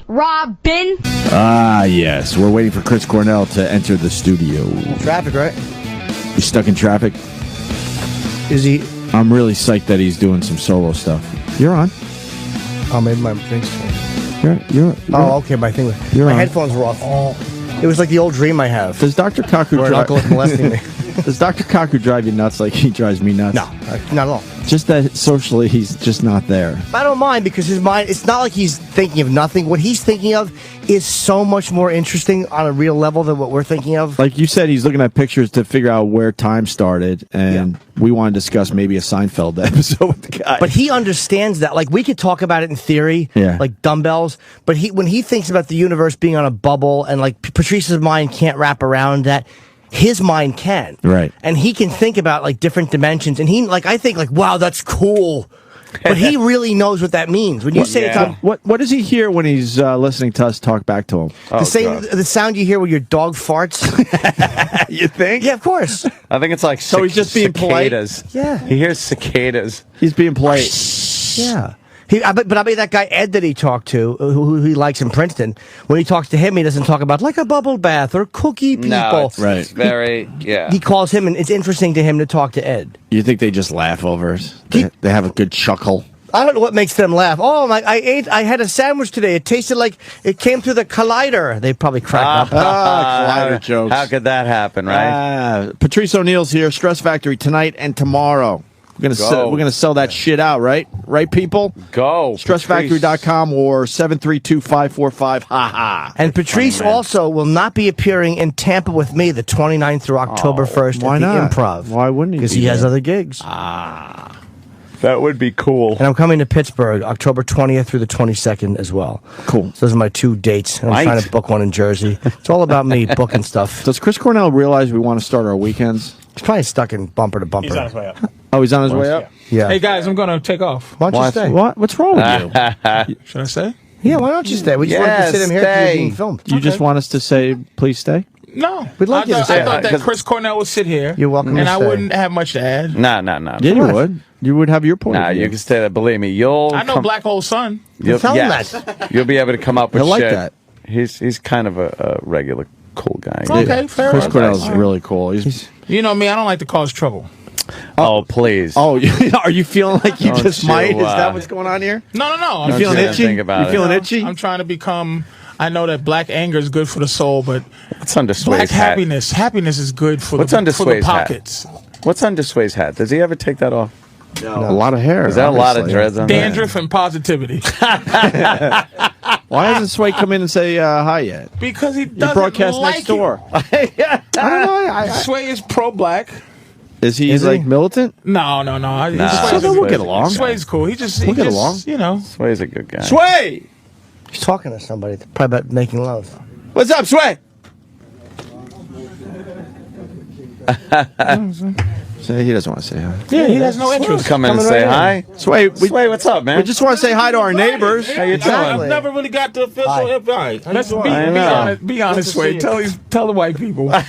Robin. Ah, yes. We're waiting for Chris Cornell to enter the studio. Traffic, right? He's stuck in traffic. Is he? I'm really psyched that he's doing some solo stuff. You're on. Oh, maybe my thing's changed. You're Oh, okay. My thing. My headphones were off. Oh. It was like the old dream I have. Does Dr. Kaku where an uncle is molesting me? Does Dr. Kaku drive you nuts like he drives me nuts? No, not at all. Just that socially he's just not there. I don't mind because his mind, it's not like he's thinking of nothing. What he's thinking of is so much more interesting on a real level than what we're thinking of. Like you said, he's looking at pictures to figure out where time started, and we want to discuss maybe a Seinfeld episode with the guy. But he understands that. Like, we could talk about it in theory, like dumbbells, but when he thinks about the universe being on a bubble and like Patrice's mind can't wrap around that, his mind can. Right. And he can think about like different dimensions. And I think like, wow, that's cool. But he really knows what that means. When you say it's on, what does he hear when he's listening to us talk back to him? the sound you hear when your dog farts. You think? Yeah, of course. I think it's like so he's just being cicadas. Polite? Yeah. He hears cicadas. He's being polite. Yeah. But I bet that guy Ed that he talked to, who he likes in Princeton, when he talks to him, he doesn't talk about like a bubble bath or cookie people. No, it's very, He calls him, and it's interesting to him to talk to Ed. You think they just laugh over it? They have a good chuckle. I don't know what makes them laugh. Oh, I had a sandwich today. It tasted like it came through the collider. They probably crack up. Collider jokes. How could that happen, right? Patrice Oneal's here, Stress Factory tonight and tomorrow. We're gonna sell that shit out, right? Right, people? Go. StressFactory.com or 732-545. Ha-ha. And Patrice also will not be appearing in Tampa with me the 29th through October 1st why at the not? Improv. Why wouldn't he? Because he has other gigs. That would be cool. And I'm coming to Pittsburgh October 20th through the 22nd as well. Cool. So those are my 2 dates. And I'm trying to book one in Jersey. It's all about me booking stuff. Does Chris Cornell realize we want to start our weekends? He's probably stuck in bumper to bumper. He's on his way up. Oh, he's on his way up? Yeah. Hey, guys, I'm going to take off. Why don't you stay? What's wrong with you? Should I stay? Yeah, why don't you stay? We just wanted to sit him here because you're being filmed. You just want us to say, please stay? No. We'd like you to stay. I thought that Chris Cornell would sit here. You're welcome to And I stay. wouldn't have much to add. No. Yeah, you would. You would have your point. Nah, of view. you can stay there. Believe me, I know Black Hole Sun. Tell him that. You'll be able to come up with He'll like shit. that. He's kind of a regular cool guy. Okay, fair Chris enough. Cornell's really cool. You know me, I don't like to cause trouble. Oh, please. Oh, are you feeling like you Don't just you, might? Is that what's going on here? No. You Don't feeling you itchy? think about You it. feeling itchy? I'm trying to become... I know that black anger is good for the soul, but What's under black Sway's hat? happiness is good for What's the under Sway's hat? pockets. What's under Sway's hat? Does he ever take that off? No. A lot of hair. Is that a lot of obviously. dreads on there? Dandruff and positivity. Why hasn't Sway come in and say hi yet? Because he You doesn't broadcast like next door. I don't know. Sway is pro-black. Is he Is he? like militant? No. Nah, So then we'll get along. Sway's cool. He We'll just, get along. you know. Sway's a good guy. Sway! He's talking to somebody, probably about making love. What's up, Sway? Say he doesn't want to say hi. Yeah, he has no interest. Come in and Coming say right hi. Sway, Sway, what's up, man? we just want to say hi to our neighbors. How you doing? I've never really got the official invite. Let's be honest, Sway. Tell the white people. We're not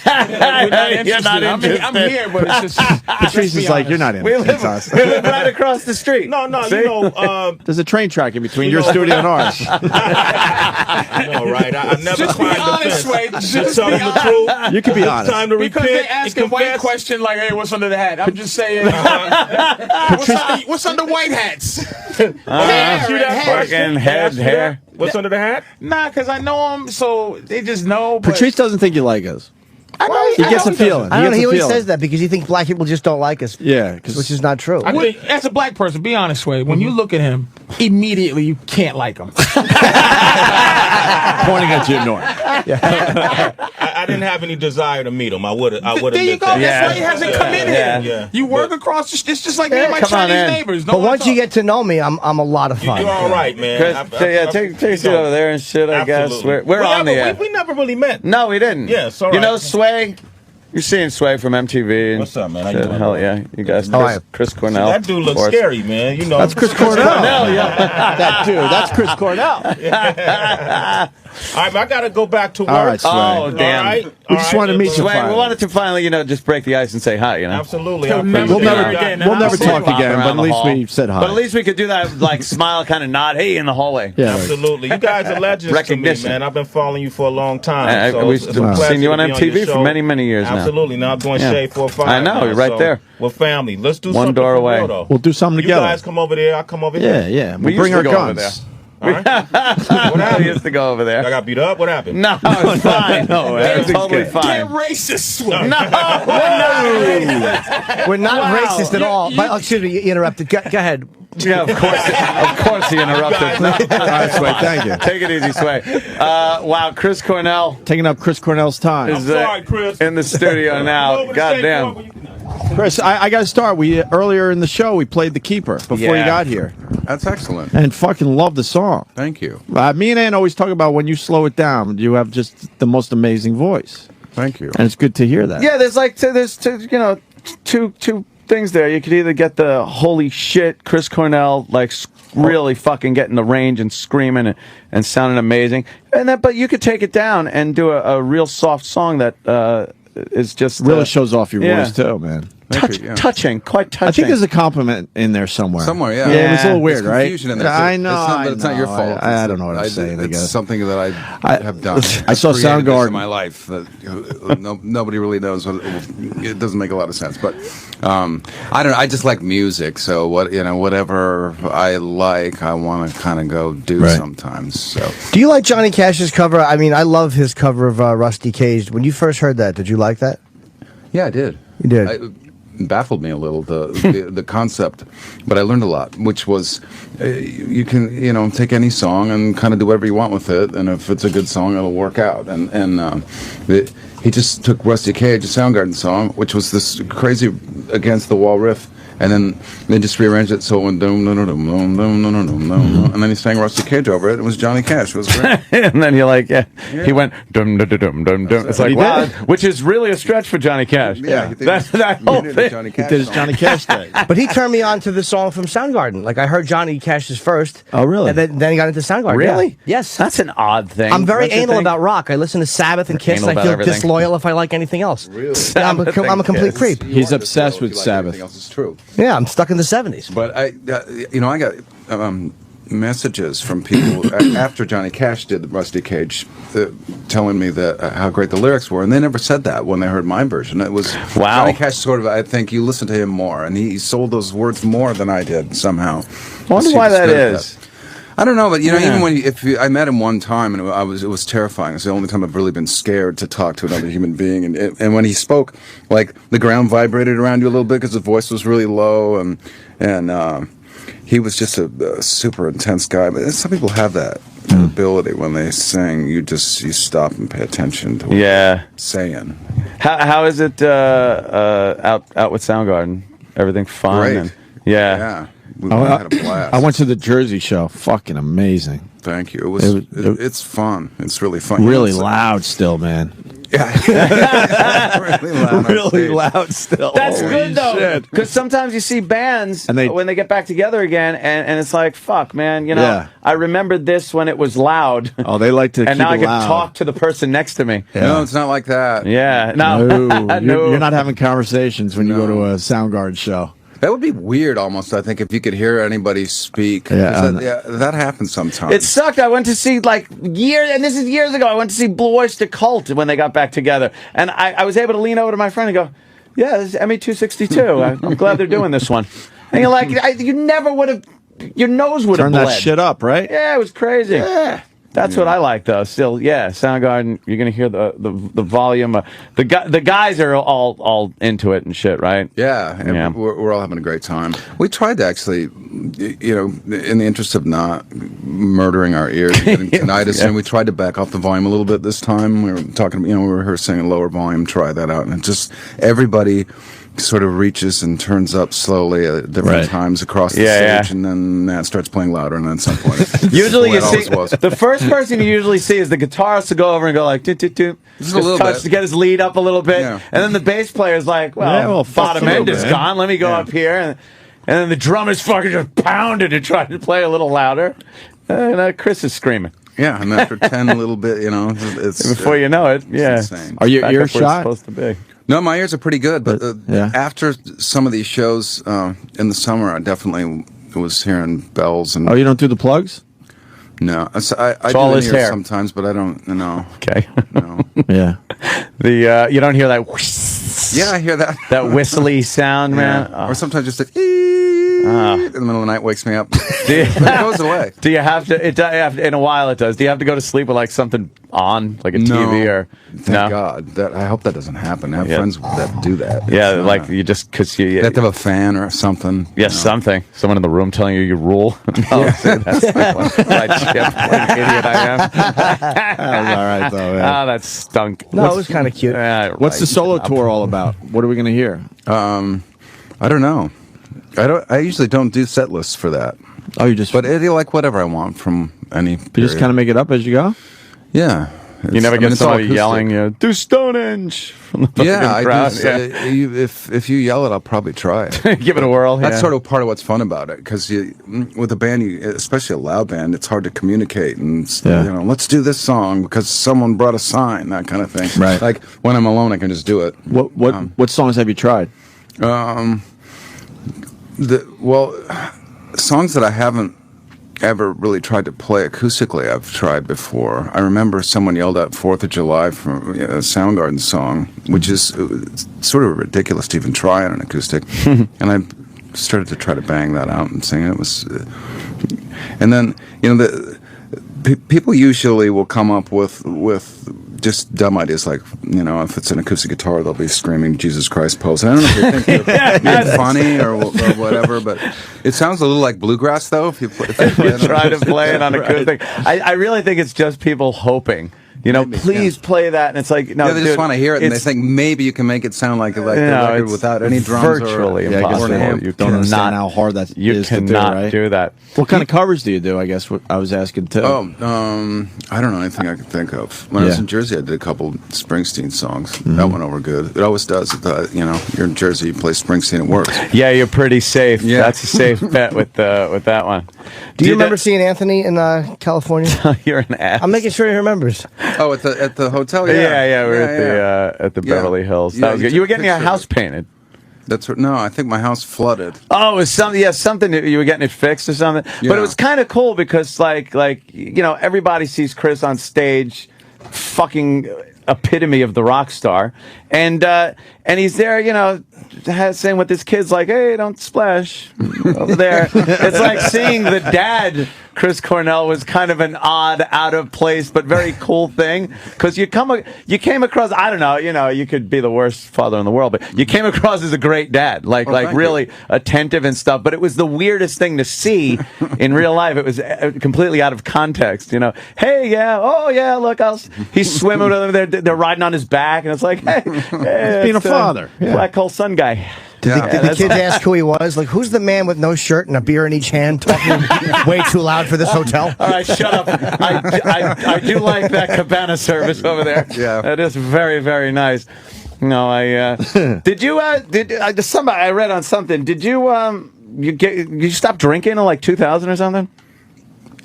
interested. You're not interested. I'm here, but it's just Patrice is like, you're not in. We live right across the street. No, See? you know. There's a train track in between your studio and ours. No, right? I've never Just be climbed the honest, fence. Sway. Just Just tell be them the truth. You can be honest. Time to Because repent. they ask a white question like, "Hey, what's under the hat?" I'm just saying, what's under white hats? Fucking hair. What's under the hat? Nah, because I know them, so they just know. But Patrice doesn't think you like us. I know He gets a feeling. I don't know. He gets a always feeling. says that because he thinks black people just don't like us. Yeah, Which is not true. I think, as a black person, be honest, Sway. When you look at him, immediately you can't like him. pointing at Jim Norton. I didn't have any desire to meet him. I would have. There you go. Yeah. That's why he hasn't come in here. Yeah. You work across. It's just like me and my come on Chinese in. neighbors. No But one once you talks. get to know me, I'm a lot of fun. You're all right, man. Take a seat over there and shit, I guess. Absolutely. We're on the air. We never really met. No, we didn't. Yeah, it's all You right. know Sway? You're seeing Sway from MTV. And What's up, man? How you shit. doing? Hell yeah. You guys, How are you? Chris Cornell. That dude looks of course. scary, man. You know. That's Chris Cornell. Yeah. That dude. That's Chris Cornell. All right, but I got to go back to work. All right, Sway. Oh, damn. All right. We just wanted to meet you. Sway, we wanted to finally, just break the ice and say hi, Absolutely. We'll never talk again, but at least we said hi. But at least we could do that, like, smile, kind of nod, hey, in the hallway. Yeah, absolutely. You guys are legends to me, man. I've been following you for a long time. So we've seen you on MTV for many, many years now. Absolutely. Now I'm doing Shade 4-5. I know, you're right there. We're family. Let's do one something door away. real, though. We'll do something together. You guys come over there. I'll come over here. Yeah. We'll bring our guns. All right. What happened? We used to go over there. I got beat up. What happened? No, it's fine. No, it's totally fine. Get racist. No. We're not racist at all. Excuse me, you interrupted. Go ahead. Yeah, of course he interrupted. All right, Sway, thank you. Take it easy, Sway. Wow, Chris Cornell Taking up Chris Cornell's time. is sorry, Chris. in the studio now. Goddamn. Chris, I got to start. Earlier in the show, we played The Keeper before you got here. That's excellent. And fucking love the song. Thank you. Me and Ann always talk about when you slow it down, you have just the most amazing voice. Thank you. And it's good to hear that. Yeah, there's two things there. You could either get the holy shit Chris Cornell, like really fucking getting the range and screaming and sounding amazing, but you could take it down and do a real soft song that is just really shows off your voice too, man. Touching, quite touching. I think there's a compliment in there somewhere. Somewhere, yeah. Yeah, it was a little weird, There's right? confusion in there. I know. It's not your fault. I don't know what I'm saying. I It's guess something that I have done. I saw Created this Soundgarden in my life that nobody really knows. It doesn't make a lot of sense, but I don't know. I just like music, so whatever I like, I want to kind of go do sometimes. So, do you like Johnny Cash's cover? I mean, I love his cover of Rusty Cage. When you first heard that, did you like that? yeah, I did. You did. It baffled me a little the concept, but I learned a lot. Which was, you can take any song and kind of do whatever you want with it, and if it's a good song, it'll work out. He just took Rusty Cage, a Soundgarden song, which was this crazy against the wall riff, and then they just rearranged it so it went dum dum dum dum dum dum dum dum dum, and then he sang Rusty Cage over it. It was Johnny Cash. It was great. And then he went dum dum dum dum dum. It's like wow, which is really a stretch for Johnny Cash. Yeah, that whole thing. Johnny he Cash did his song. Johnny Cash thing. But he turned me on to the song from Soundgarden. Like I heard Johnny Cash's first. Oh, really? And then he got into Soundgarden. Really? Yeah. Yes. That's an odd thing. I'm very Don't you anal think? about rock. I listen to Sabbath and Kiss. Anal I about feel everything. disloyal if I like anything else. Really? Yeah, I'm a complete creep. He's obsessed with If you like Sabbath. anything else, it's true. Yeah, I'm stuck in the 70s. But I got messages from people after Johnny Cash did the Rusty Cage, telling me that how great the lyrics were, and they never said that when they heard my version. It was Johnny Cash sort of. I think you listen to him more, and he sold those words more than I did somehow. I wonder why that is. I don't know, but even when I met him one time, and it was terrifying. It's the only time I've really been scared to talk to another human being. And when he spoke, like the ground vibrated around you a little bit because the voice was really low, and he was just a super intense guy. But some people have that ability when they sing. You stop and pay attention to what they're saying. How is it out with Soundgarden? Everything fun? Great. And, yeah. We had a blast. I went to the Jersey show. Fucking amazing. Thank you. It's fun. It's really fun. Really loud still, man. Yeah. Really loud still. That's Holy good though, shit. because sometimes you see bands And when they get back together again, and it's like, fuck, man, Yeah. I remembered this when it was loud. Oh, they like to and keep now I it can loud. talk to the person next to me. No, it's not like that. Yeah, no, No, you're not having conversations when you go to a Soundgarden show. That would be weird, almost. I think if you could hear anybody speak. Yeah, That happens sometimes. It sucked. I went to see this is years ago. I went to see Blue Oyster Cult when they got back together, and I was able to lean over to my friend and go, "Yeah, this is ME262. I'm glad they're doing this one." And you're like, you never would have. Your nose would have Turn bled. that shit up, right? Yeah, it was crazy. Yeah. That's what I like, though. Still, yeah, Soundgarden. You're gonna hear the volume. The guys are all into it and shit, right? Yeah, and we're all having a great time. We tried to actually, in the interest of not murdering our ears and getting tinnitus, and we tried to back off the volume a little bit this time. We were talking, we were rehearsing a lower volume. Try that out, and it just everybody sort of reaches and turns up slowly at different times across the stage, and then that starts playing louder, and then at some point, usually you see the first person you usually see is the guitarist to go over and go like just a little touch to get his lead up a little bit, and then the bass player is like, bottom end is gone, let me go up here, and then the drummers fucking just pounded and tried to play a little louder, and Chris is screaming. Yeah, and after 10 little bit, it's before you know it, it's insane. Are your Back ears up where it's shot? supposed to be. No, my ears are pretty good, but yeah. after some of these shows in the summer, I definitely was hearing bells and. Oh, you don't do the plugs? No, I do all in his ears hair. sometimes, but I don't. No, Okay. no. Yeah. You don't hear that Yeah, I hear that. that whistly sound, man. Yeah. Or sometimes just in the middle of the night wakes me up. But it goes away. Do you have to? In a while, it does. Do you have to go to sleep with like something on, like a TV or? Thank God. I hope that doesn't happen. I have friends that do that. Yeah, It's like not you just because you have to have a fan or something. Yes, something. Someone in the room telling you rule. No, that's like what an idiot I am. That was all right, though. Yeah. That stunk. No, it was kind of cute. What's the solo tour all about? What are we going to hear? I don't know. I usually don't do set lists for that. Oh, you just But like whatever I want from any. you just kind of make it up as you go? Yeah. You never get it's all somebody acoustic. yelling, "Do Stonehenge!" from the Yeah, I crowd. do. If you yell it, I'll probably try it. Give it a whirl. That's yeah. sort of part of what's fun about it, because with a band, especially a loud band, it's hard to communicate and let's do this song because someone brought a sign, that kind of thing. Right. Like when I'm alone, I can just do it. What songs have you tried? Songs that I haven't ever really tried to play acoustically, I've tried before. I remember someone yelled out 4th of July from a Soundgarden song, which is sort of ridiculous to even try on an acoustic. And I started to try to bang that out and sing it. It was, and then, people usually will come up with just dumb ideas like, if it's an acoustic guitar, they'll be screaming Jesus Christ pose. I don't know if they think they're being funny or whatever, but it sounds a little like bluegrass, though, if you play it Try to play it on acoustic. I really think it's just people hoping. Please play that, and it's like no. Yeah, they just want to hear it, and they think maybe you can make it sound like the record without any drums. Virtually or impossible. I guess You don't understand cannot- how hard that You is to do, cannot right? do that. What kind of covers do you do? I guess what I was asking too. I don't know anything I can think of. When I was in Jersey, I did a couple Springsteen songs. That went over good. It always does. You're in Jersey, you play Springsteen, it works. Yeah, you're pretty safe. Yeah. That's a safe bet with that one. Do you remember seeing Anthony in California? You're an ass. I'm making sure he remembers. Oh, at the hotel. Yeah, we're at the Beverly Hills. That Yeah, was you good. You were took getting your pictures. house painted. No, I think my house flooded. Oh, it was something that you were getting it fixed or something. Yeah. But it was kind of cool because everybody sees Chris on stage, fucking epitome of the rock star, and he's there, saying with his kids like, "Hey, don't splash over there." It's like seeing the dad. Chris Cornell was kind of an odd, out of place, but very cool thing because you came across. I don't know, you could be the worst father in the world, but you came across as a great dad, like really attentive and stuff. But it was the weirdest thing to see in real life. It was completely out of context. Hey, yeah, oh yeah, look, he's swimming with them. They're riding on his back, and it's like, hey, being a father, black hole sun guy. Did the kids ask who he was? Like, who's the man with no shirt and a beer in each hand talking way too loud for this hotel? All right, shut up. I do like that cabana service over there. Yeah. That is very, very nice. No, did you, somebody, I read on something, did you, you stop drinking in like 2000 or something?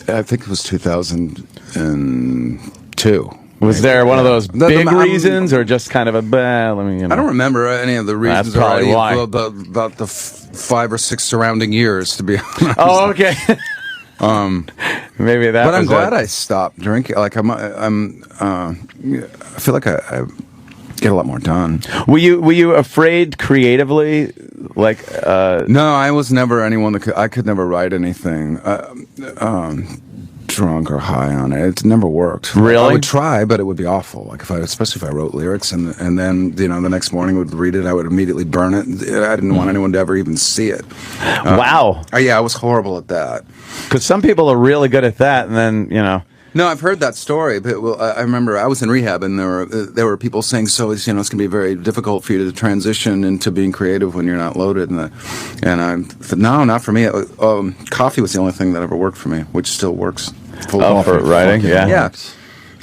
I think it was 2002. Was there one of those big I'm- reasons, or just kind of a I don't remember any of the reasons. That's probably or why. About the 5 or 6 surrounding years, to be honest. Oh, okay. Maybe that. But I'm was glad it. I stopped drinking. Like I feel like I get a lot more done. Were you afraid creatively? Like No, I was never anyone that I could never write anything drunk or high on it. It never worked. Really? I would try, but it would be awful. Like especially if I wrote lyrics and then the next morning would read it, I would immediately burn it. I didn't want anyone to ever even see it. Wow. Yeah, I was horrible at that. Because some people are really good at that, and then No, I've heard that story. But I remember I was in rehab, and there were people saying, "So it's going to be very difficult for you to transition into being creative when you're not loaded." And I said, "No, not for me. Coffee was the only thing that ever worked for me, which still works." for writing, yeah. Yeah.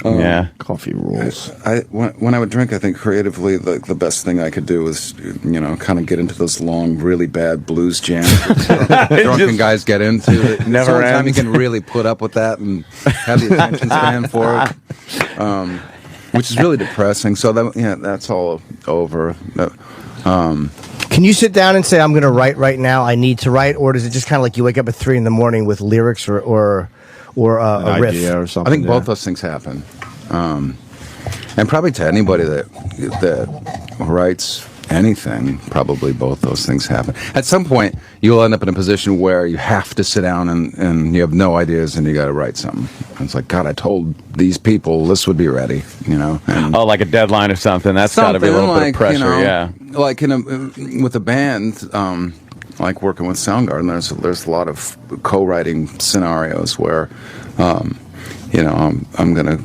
Yeah, coffee rules. When I would drink, I think creatively the best thing I could do was, kind of get into those long, really bad blues jams that drunken guys get into. It's the only time you can really put up with that and have the attention span for it, which is really depressing. So that's all over. Can you sit down and say, I'm going to write right now, I need to write? Or is it just kind of like you wake up at 3 a.m. with lyrics or a riff? Idea or something? I think both those things happen. And probably to anybody that writes anything, probably both those things happen. At some point, you'll end up in a position where you have to sit down and you have no ideas and you got to write something. And it's like, God, I told these people this would be ready, And like a deadline or something. That's got to be a little bit of pressure, yeah. Like with a band, like working with Soundgarden, there's a lot of co-writing scenarios where, I'm going to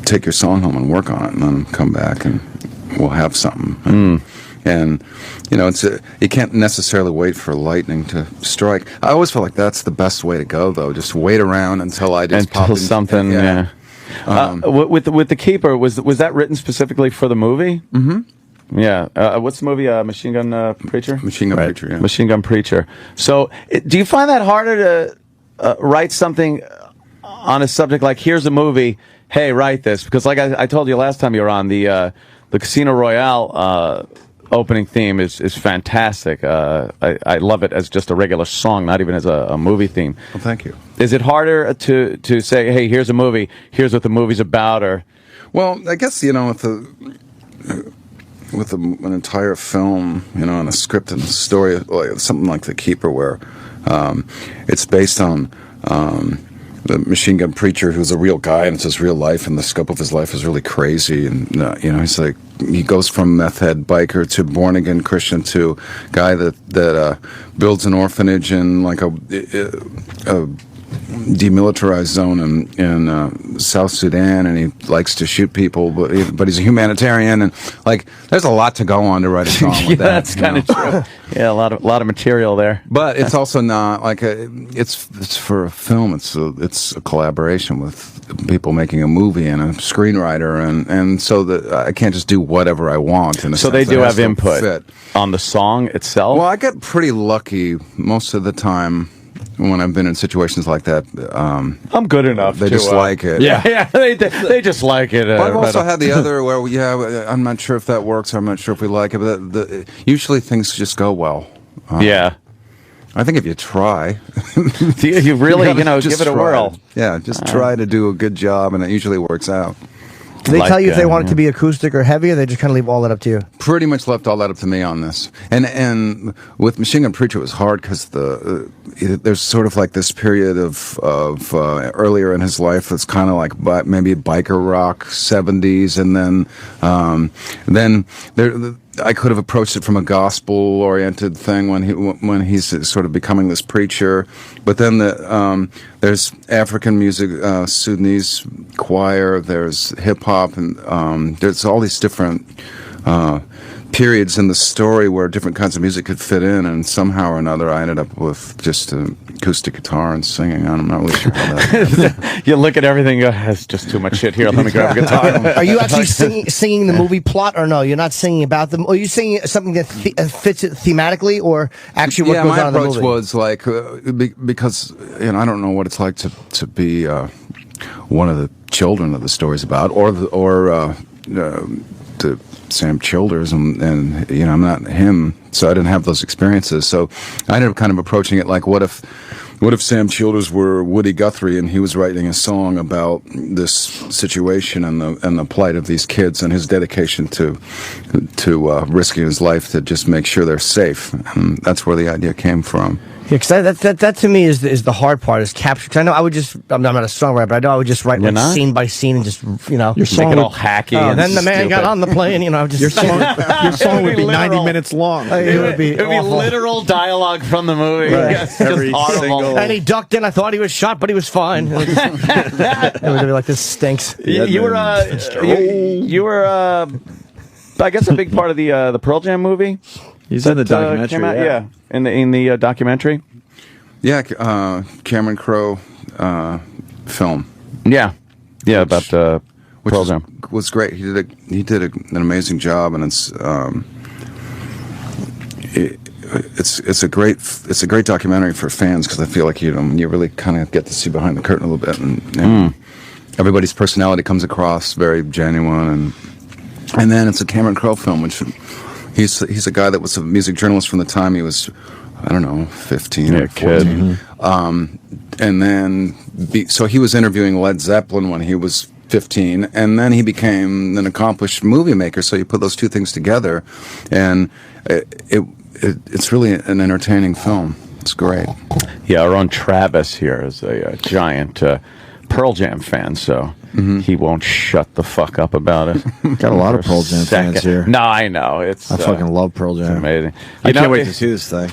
take your song home and work on it and then come back and we'll have something. And you can't necessarily wait for lightning to strike. I always feel like that's the best way to go, though. Just wait around until I just pop in something. Yeah. With the Keeper, was that written specifically for the movie? Mm-hmm. Yeah. What's the movie? Machine Gun Preacher. Machine Gun Preacher. Yeah. Machine Gun Preacher. So, do you find that harder to write something on a subject like, here's a movie, hey, write this? Because like I told you last time you were on, the Casino Royale opening theme is fantastic. I love it as just a regular song, not even as a movie theme. Well, thank you. Is it harder to say, hey, here's a movie, here's what the movie's about, or? Well, I guess, with an entire film, and a script and a story, like something like The Keeper, where it's based on the Machine Gun Preacher, who's a real guy, and it's his real life, and the scope of his life is really crazy. And he's like, he goes from meth head biker to born again Christian to guy that builds an orphanage in like a demilitarized zone in South Sudan, and he likes to shoot people, but he's a humanitarian, and like there's a lot to go on to write a song with that. That's kind of true. Yeah, a lot of material there. But it's also not like it's for a film. It's a collaboration with people making a movie and a screenwriter, and so that I can't just do whatever I want. So they do have input on the song itself. Well, I get pretty lucky most of the time. When I've been in situations like that, I'm good enough. They just like it. Yeah, they just like it. But I've also had the other where, I'm not sure if that works. I'm not sure if we like it. But usually things just go well. Yeah, I think if you try, you really, give it a whirl. Yeah, just try to do a good job, and it usually works out. Do they tell you if they want it to be acoustic or heavy, or they just kind of leave all that up to you? Pretty much left all that up to me on this. And with Machine Gun Preacher, it was hard because there's sort of like this period of earlier in his life that's kind of like maybe biker rock 70s, and then I could have approached it from a gospel-oriented thing when he's sort of becoming this preacher. But then there's African music, Sudanese choir, there's hip-hop, and there's all these different periods in the story where different kinds of music could fit in, and somehow or another I ended up with just an acoustic guitar and singing. I'm not really sure how that You look at everything and go, that's just too much shit here, let me grab a guitar. Are you actually singing the movie plot, or no? You're not singing about them? Or are you singing something that fits it thematically, or actually what goes on in the movie? My approach was like, because I don't know what it's like to be one of the children of the story's about, or to Sam Childers, and I'm not him, so I didn't have those experiences. So I ended up kind of approaching it like, what if Sam Childers were Woody Guthrie and he was writing a song about this situation and the plight of these kids and his dedication to risking his life to just make sure they're safe. And that's where the idea came from. Yeah, because that to me is the hard part, is capture. Because I know I'm not a songwriter, but I know I would just write like scene by scene and just your song make it all hacky. And then the man got on the plane, just your song would be 90 minutes long. It would be literal dialogue from the movie. Right. Yes, every single. And he ducked in. I thought he was shot, but he was fine. It would be like, this stinks. You were I guess a big part of the Pearl Jam movie. He's in the documentary. In the documentary. Yeah, Cameron Crowe film. Yeah, about which Pearl Jam. was great. He did an amazing job, and it's a great documentary for fans, because I feel like you really kind of get to see behind the curtain a little bit, and everybody's personality comes across very genuine, and then it's a Cameron Crowe film, which he's a guy that was a music journalist from the time he was, I don't know, 15 or 14. And then, so he was interviewing Led Zeppelin when he was 15, and then he became an accomplished movie maker. So you put those two things together, and it's really an entertaining film. It's great. Yeah, our own Travis here is a giant Pearl Jam fan, so he won't shut the fuck up about it. Got a lot of Pearl Jam fans here. No, I know. I fucking love Pearl Jam. It's amazing. I can't wait to see this thing.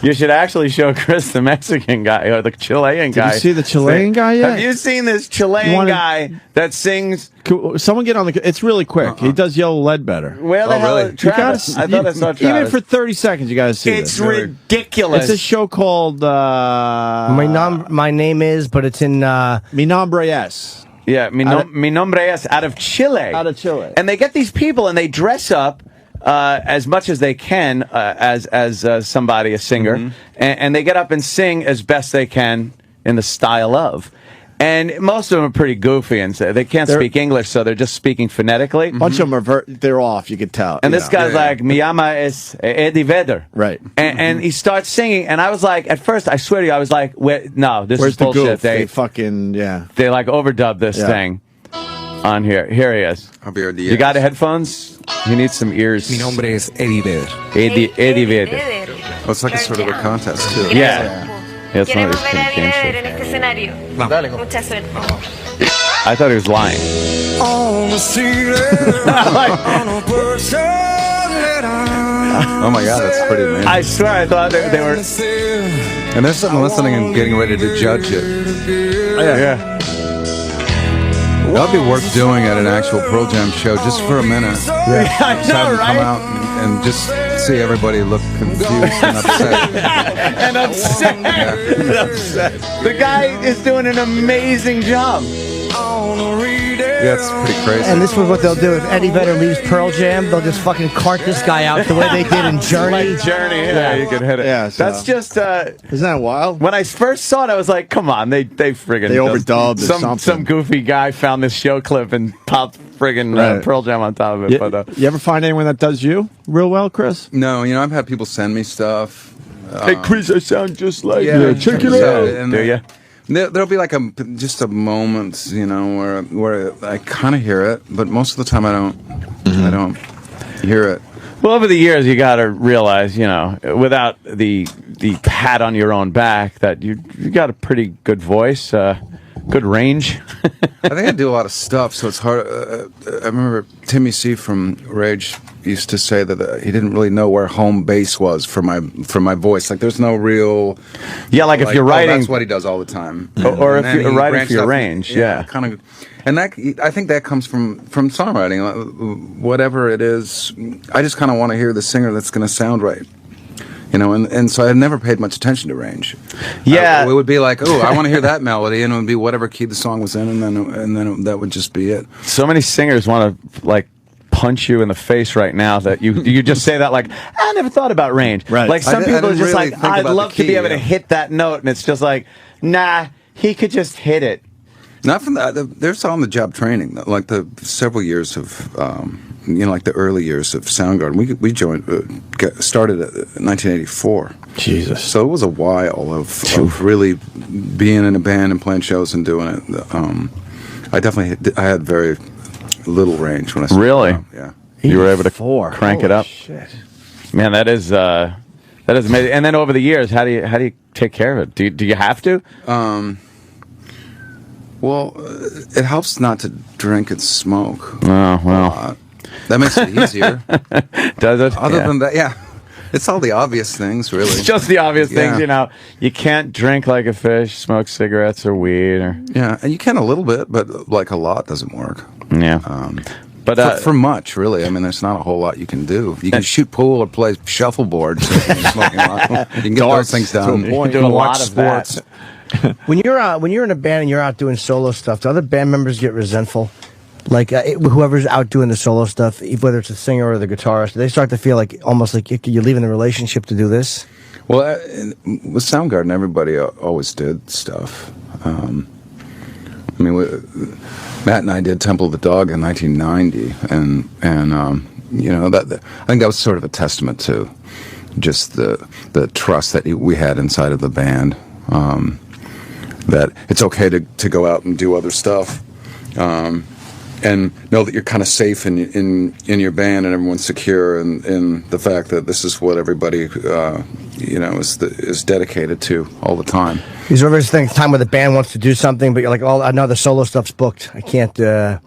You should actually show Chris the Mexican guy or the Chilean guy. Did you see the Chilean guy yet? Have you seen this Chilean guy that sings? Someone get on the. It's really quick. He does Yellow Ledbetter. Where the hell? Travis? I thought I saw Travis. Even for 30 seconds, you got to see this. It's ridiculous. It's a show called My Name Is, but it's in Mi Nombre Es. Yeah, Mi Nombre Es, out of Chile. Out of Chile. And they get these people and they dress up as much as they can as somebody, a singer, and they get up and sing as best they can in the style of. And most of them are pretty goofy, and they can't speak English, so they're just speaking phonetically. A bunch of them they're off, you could tell. And this guy's like, Mi llama es Eddie Vedder. Right. And he starts singing, and I was like, at first, I swear to you, I was like, no, this Where's is bullshit. The goof? They fucking, They like overdubbed this thing on here. Here he is. You got the headphones? He needs some ears. Mi nombre es Eddie Vedder. Eddie Vedder. Oh, it's like a sort of a contest, too. Yeah. It's one of these kind of game shows. I thought he was lying. Oh my God, that's pretty amazing. I swear I thought they were. And there's something listening and getting ready to judge it. Oh, yeah. That'd be worth doing at an actual Pearl Jam show, just for a minute. Yeah, I know, Have them right? come out and just see everybody look confused and upset. And upset. And upset. The guy is doing an amazing job. Yeah, it's pretty crazy. And this is what they'll do. If Eddie Vedder leaves Pearl Jam, they'll just fucking cart this guy out the way they did in Journey. Like Journey, yeah, you could hit it. Yeah, so. That's just... Isn't that wild? When I first saw it, I was like, come on, they friggin' overdubbed or something. Some goofy guy found this show clip and popped friggin' Pearl Jam on top of it. You ever find anyone that does you real well, Chris? No, I've had people send me stuff. Hey, Chris, I sound just like you. Yeah, Check it out. Do you? There'll be like just a moment, where I kind of hear it, but most of the time I don't. I don't hear it. Well, over the years, you got to realize, without the pat on your own back, that you got a pretty good voice, good range. I think I do a lot of stuff, so it's hard. I remember Timmy C from Rage used to say that he didn't really know where home base was for my voice. Like, there's no real. Yeah, like if you're writing, that's what he does all the time. Or if you're writing for your range, kind of. And I think that comes from songwriting. Whatever it is, I just kind of want to hear the singer that's going to sound right. And so I never paid much attention to range. Yeah, it would be like, oh, I want to hear that melody, and it would be whatever key the song was in, and then that would just be it. So many singers want to punch you in the face right now that you just say that like, I never thought about range. Right. Like some people are just really like, I'd love to be able to hit that note, and it's just like, nah, he could just hit it. Not from that. There's on-the-job training, like the several years of. Like the early years of Soundgarden. We started in 1984. Jesus. So it was a while of really being in a band and playing shows and doing it. I had very little range when I started. Really? Yeah. You were able to crank it up. Shit. Man, that is amazing. And then over the years, how do you take care of it? Do you have to? Well, it helps not to drink and smoke. Oh well. That makes it easier. Does it? Other than that, yeah. It's all the obvious things, really. It's just the obvious things, You can't drink like a fish, smoke cigarettes or weed. Yeah, and you can a little bit, but like a lot doesn't work. Yeah. But for much, really. I mean, there's not a whole lot you can do. You can shoot pool or play shuffleboard. So you're smoking a lot. You can get those things done. You can do a lot of sports. When you're in a band and you're out doing solo stuff, do other band members get resentful? Like whoever's out doing the solo stuff, whether it's a singer or the guitarist, they start to feel like almost like you're leaving the relationship to do this. Well, with Soundgarden, everybody always did stuff. I mean, Matt and I did Temple of the Dog in 1990, and you know, that I think that was sort of a testament to just the trust that we had inside of the band. That it's okay to go out and do other stuff. And know that you're kind of safe in your band, and everyone's secure in the fact that this is what everybody you know is dedicated to all the time. Is there ever this time where the band wants to do something, but you're like, oh, I know the solo stuff's booked. I can't. Not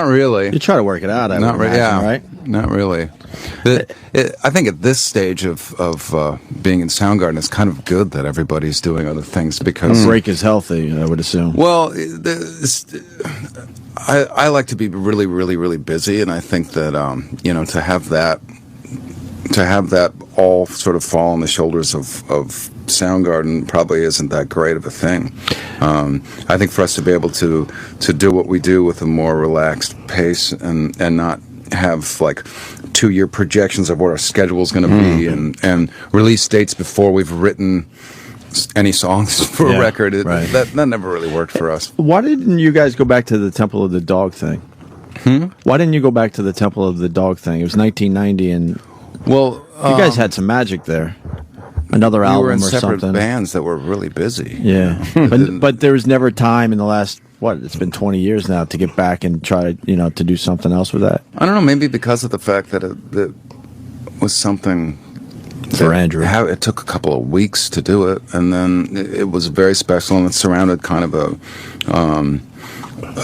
really. You try to work it out. Not really. Yeah. Right. Not really. I think at this stage of being in Soundgarden, it's kind of good that everybody's doing other things because break is healthy. I would assume. Well, I like to be really, really, really busy, and I think that you know, to have that all sort of fall on the shoulders of Soundgarden probably isn't that great of a thing. I think for us to be able to do what we do with a more relaxed pace and not have like 2-year projections of what our schedule is going to be and release dates before we've written any songs for a record, that never really worked for us. Why didn't you guys go back to the Temple of the Dog thing? Why didn't you go back to the Temple of the Dog thing? It was 1990, and well, you guys had some magic there. Another album we were in or separate something. bands that were really busy. Yeah, but there was never time in the last it's been 20 years now to get back and try to do something else with that. I don't know, maybe because of the fact that it was something. For Andrew, it took a couple of weeks to do it, and then it was very special, and it surrounded kind of a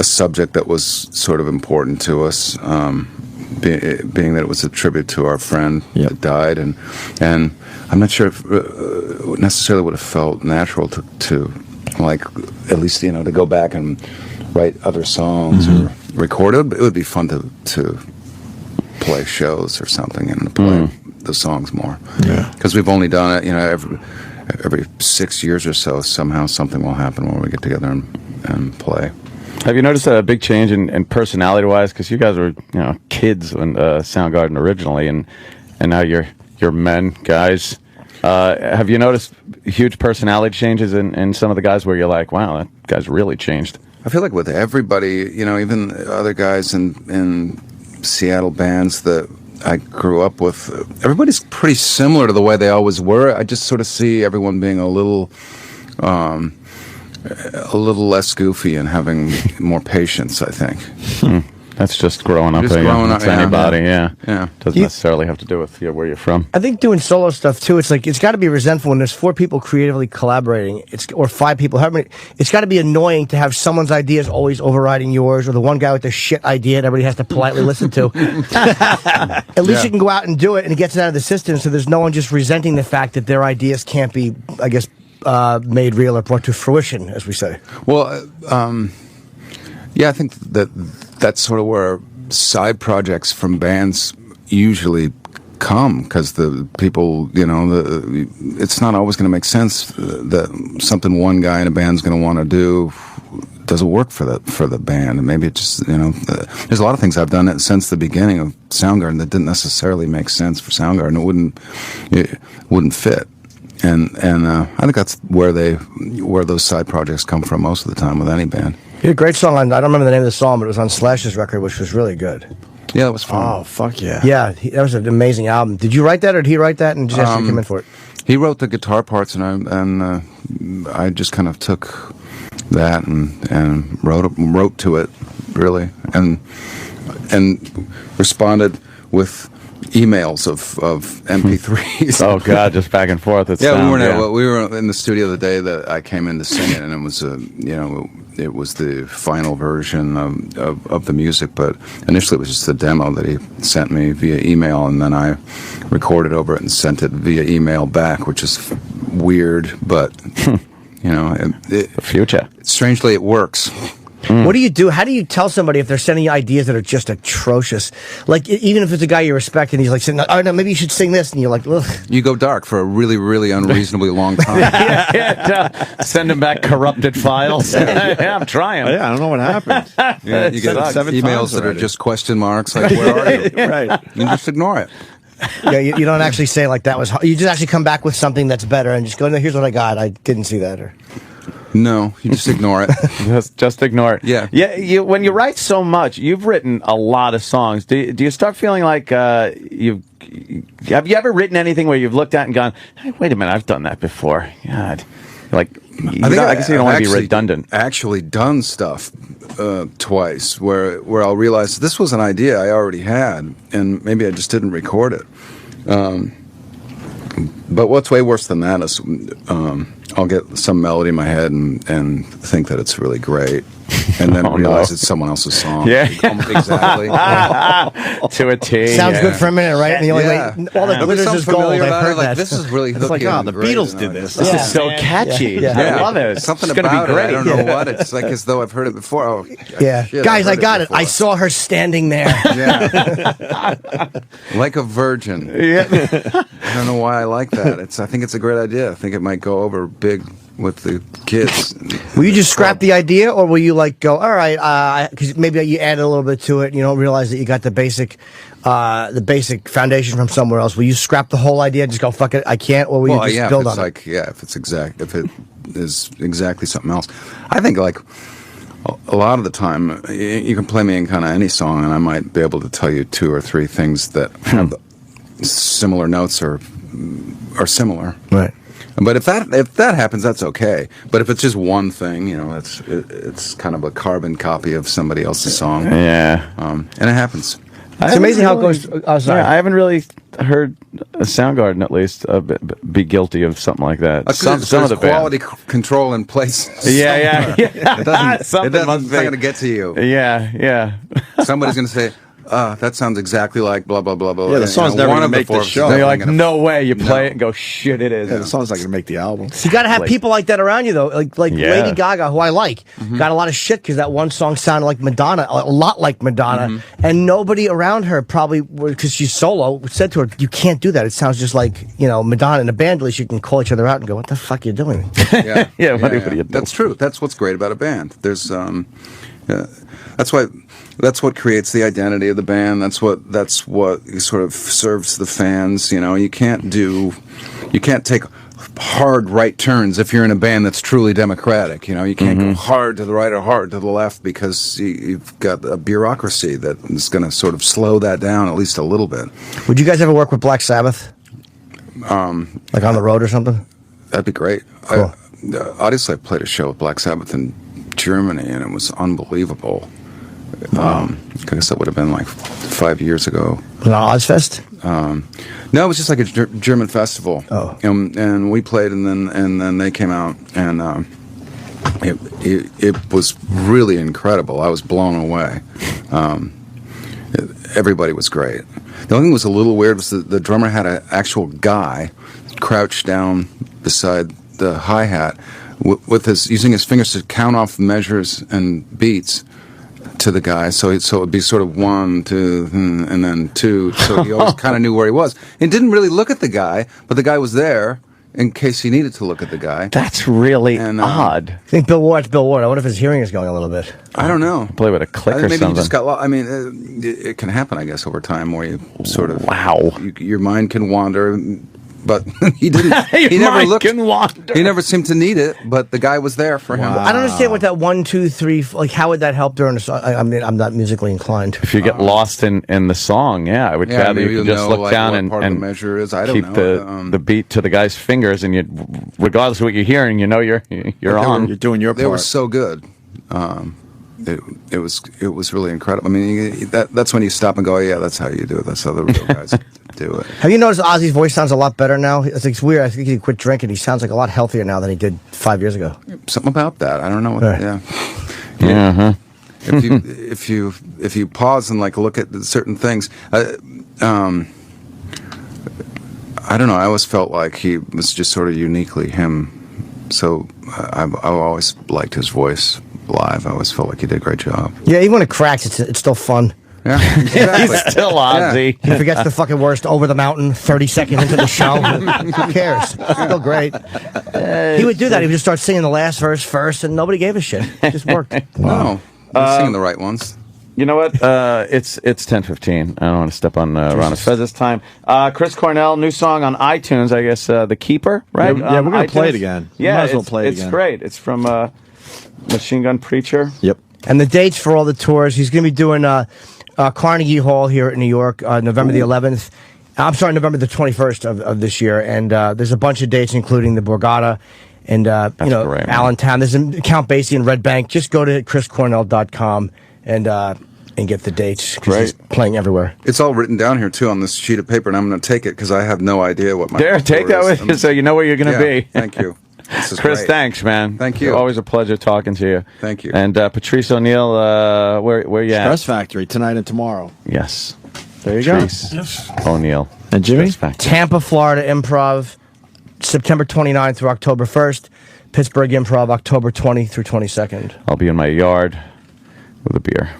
subject that was sort of important to us, being that it was a tribute to our friend that died, and I'm not sure if it necessarily would have felt natural to like at least to go back and write other songs or record it. It would be fun to play shows or something and play the songs more, because we've only done it every 6 years or so. Somehow something will happen where we get together and play. Have you noticed a big change in personality wise? Because you guys were kids when Soundgarden originally, and now you're men, guys. Have you noticed huge personality changes in some of the guys where you're like, wow, that guy's really changed? I feel like with everybody, even other guys in Seattle bands that I grew up with, everybody's pretty similar to the way they always were. I just sort of see everyone being a little less goofy and having more patience, I think. That's just growing up. Growing up, anybody, yeah. Doesn't necessarily have to do with where you're from. I think doing solo stuff too, it's like it's got to be resentful when there's 4 people creatively collaborating. Or 5 people. It's got to be annoying to have someone's ideas always overriding yours, or the one guy with the shit idea that everybody has to politely listen to. At least you can go out and do it, and it gets it out of the system, so there's no one just resenting the fact that their ideas can't be, I guess, made real or brought to fruition, as we say. Well, I think that's sort of where side projects from bands usually come, because the people, it's not always going to make sense that something one guy in a band's going to want to do doesn't work for the band, and maybe it just there's a lot of things I've done since the beginning of Soundgarden that didn't necessarily make sense for Soundgarden. It wouldn't fit. And I think that's where those side projects come from most of the time with any band. You had a great song on, I don't remember the name of the song, but it was on Slash's record, which was really good. Yeah, it was fun. Oh, fuck yeah. Yeah, that was an amazing album. Did you write that, or did he write that and just ask you to come in for it? He wrote the guitar parts, and I just kind of took that and wrote to it, really, and responded with emails of MP3s. Oh God, just back and forth. We were in the studio the day that I came in to sing it, and it was it was the final version of the music. But initially, it was just the demo that he sent me via email, and then I recorded over it and sent it via email back, which is weird, but the future. Strangely, it works. What do you do? How do you tell somebody if they're sending you ideas that are just atrocious? Like, even if it's a guy you respect and he's like saying, oh, no, maybe you should sing this. And you're like, ugh. You go dark for a really, really unreasonably long time. Send him back corrupted files. Yeah, I'm trying. Yeah, I don't know what happened. Yeah, you get Seven emails times that are already. just question marks, like, where are you? Right. You just ignore it. Yeah, you don't actually say like that was hard. You just actually come back with something that's better and just go, no, here's what I got. I didn't see that. Or No, you just ignore it. Just ignore it. Yeah. Yeah. When you write so much, you've written a lot of songs. Do you start feeling like have you ever written anything where you've looked at and gone, hey, wait a minute, I've done that before? God, like I guess you don't want to be redundant. Actually done stuff twice where I'll realize this was an idea I already had, and maybe I just didn't record it. But what's way worse than that is I'll get some melody in my head and think that it's really great, and then realize it's someone else's song. Yeah. Exactly. To a T. sounds good for a minute, right? And you're Yeah. like, all the There'll be glitters something is gold. familiar I've about heard it, like, that. this is really It's like, hooky oh, and the great, Beatles and did all this. that. This Yeah. is so catchy. Yeah. I love it. Something it's gonna about be great. it. I don't know what. It's like as though I've heard it before. Oh, Yeah, shit, guys, I've I heard got it. before. I saw her standing there. Yeah. Like a virgin. Yeah. I don't know why I like that. I think it's a great idea. I think it might go over big with the kids. Will you just scrap the idea, or will you like go, all right, because maybe you add a little bit to it, and you don't realize that you got the basic foundation from somewhere else? Will you scrap the whole idea and just go, fuck it, I can't, or will you just build on it? If it is exactly something else. I think like a lot of the time, you can play me in kind of any song, and I might be able to tell you 2 or 3 things that have similar notes or are similar. Right. But if that happens, that's okay. But if it's just one thing, it's kind of a carbon copy of somebody else's song. Yeah. And it happens. It's amazing how it goes. Oh, sorry. Yeah, I haven't really heard a Soundgarden, at least, be guilty of something like that. Some of the quality band. Control in place. Yeah. It doesn't. Something must It's be. not going to get to you. Yeah. Somebody's going to say, that sounds exactly like blah blah blah blah. Yeah, the song's never one gonna of make the four show. is You're definitely like, gonna- no way. You play No. it and go, shit, it is. Yeah, the song's not going to make the album. So you got to have Like- people like that around you, though. Like Yeah. Lady Gaga, who I like, got a lot of shit because that one song sounded like Madonna, a lot like Madonna, and nobody around her probably, because she's solo, said to her, "You can't do that. It sounds just like Madonna." In a band, at least you can call each other out and go, "What the fuck are you doing?" Yeah, Yeah, what do you do? That's true. That's what's great about a band. There's that's what creates the identity of the band. That's what sort of serves the fans. You can't take hard right turns if you're in a band that's truly democratic. You can't go hard to the right or hard to the left because you've got a bureaucracy that is going to sort of slow that down at least a little bit. Would you guys ever work with Black Sabbath? Like on the road or something? That'd be great. Cool. Obviously, I played a show with Black Sabbath in Germany, and it was unbelievable. I guess that would have been like 5 years ago. Was it on Ozfest? No, it was just like a German festival. Oh. And we played, and then they came out, and it was really incredible. I was blown away. Everybody was great. The only thing that was a little weird was the drummer had an actual guy crouched down beside the hi-hat with using his fingers to count off measures and beats to the guy, so it would be sort of 1, 2, and then 2. So he always kind of knew where he was, and didn't really look at the guy, but the guy was there in case he needed to look at the guy. That's really odd. I think Bill Ward's Bill Ward. I wonder if his hearing is going a little bit. I don't know. Play with a click or Maybe something. you just got lost. I mean, it can happen, I guess, over time where you sort of your mind can wander. But he didn't. He never looked. He never seemed to need it. But the guy was there for him. I don't understand what that 1, 2, 3. Like, how would that help during a song? I mean, I'm not musically inclined. If you get lost in the song, I would rather maybe you you'll could just know, look down what and part of the measure is. I don't keep know. the beat to the guy's fingers, and regardless of what you're hearing, you're on. You're doing your part. They were so good. It was really incredible. I mean, that's when you stop and go, yeah, that's how you do it. That's how the real guys do it. Have you noticed Ozzy's voice sounds a lot better now? It's weird. I think he quit drinking. He sounds like a lot healthier now than he did 5 years ago. Something about that. I don't know. Right. Yeah. If you pause and like look at certain things, I don't know. I always felt like he was just sort of uniquely him. So I've always liked his voice live. I always felt like he did a great job. Yeah, even when it cracks, it's still fun. Yeah, exactly. He's still Ozzy. He forgets the fucking worst over the mountain 30 seconds into the show. Who cares? It's still great. He would do that. He would just start singing the last verse first, and nobody gave a shit. It just worked. Wow. You're singing the right ones. You know what? It's 10:15. I don't want to step on Ron Fez's time. Chris Cornell, new song on iTunes. I guess The Keeper, right? Yeah, we're gonna iTunes. play it again. Yeah, Might as well play it it's again. great. It's from Machine Gun Preacher. Yep. And the dates for all the tours, he's going to be doing Carnegie Hall here in New York, November the 11th. I'm sorry, November the 21st of this year. And there's a bunch of dates, including the Borgata and great, Allentown. There's Count Basie and Red Bank. Just go to chriscornell.com and get the dates. 'Cause he's playing everywhere. It's all written down here too on this sheet of paper, and I'm going to take it because I have no idea what my. Take that with you so you know where you're going to be. Thank you. This is Chris, great. thanks, man. Thank you. Always a pleasure talking to you. Thank you. And Patrice Oneal, where you at? Stress Factory tonight and tomorrow. Yes. There you Patrice Oneal. And Jimmy? Stress Factory. Tampa, Florida Improv, September 29th through October 1st. Pittsburgh Improv, October 20 through 22nd. I'll be in my yard with a beer.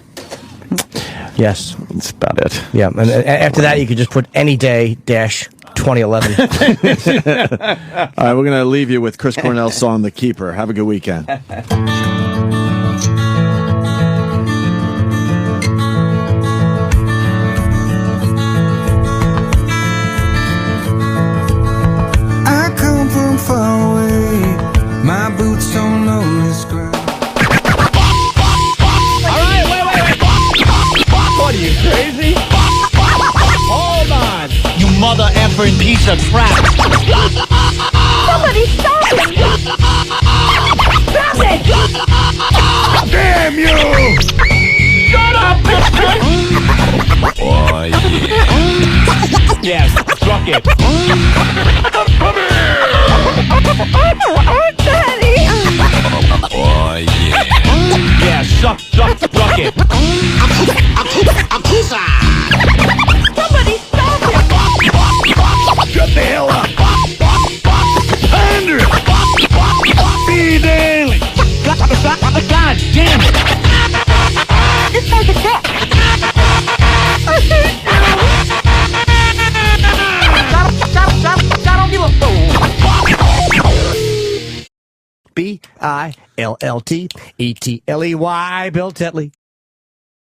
Yes. That's about it. Yeah, and after that, you could just put any day dash 2011. All right, we're going to leave you with Chris Cornell's song, The Keeper. Have a good weekend. I come from far away. My boots don't know this ground. What are you, crazy? Hold on. You mother effing piece of crap. Somebody stop him! Stop it! Damn you! Shut up! Oh, yeah. Yes, suck it. Come here! Daddy! Oh, yeah. Yeah, suck it. Somebody stop him! Shut the hell up! Pander! Be daily! God damn it! It's like a cat! I don't give a fool! BILLTETLEY, Bill Tetley.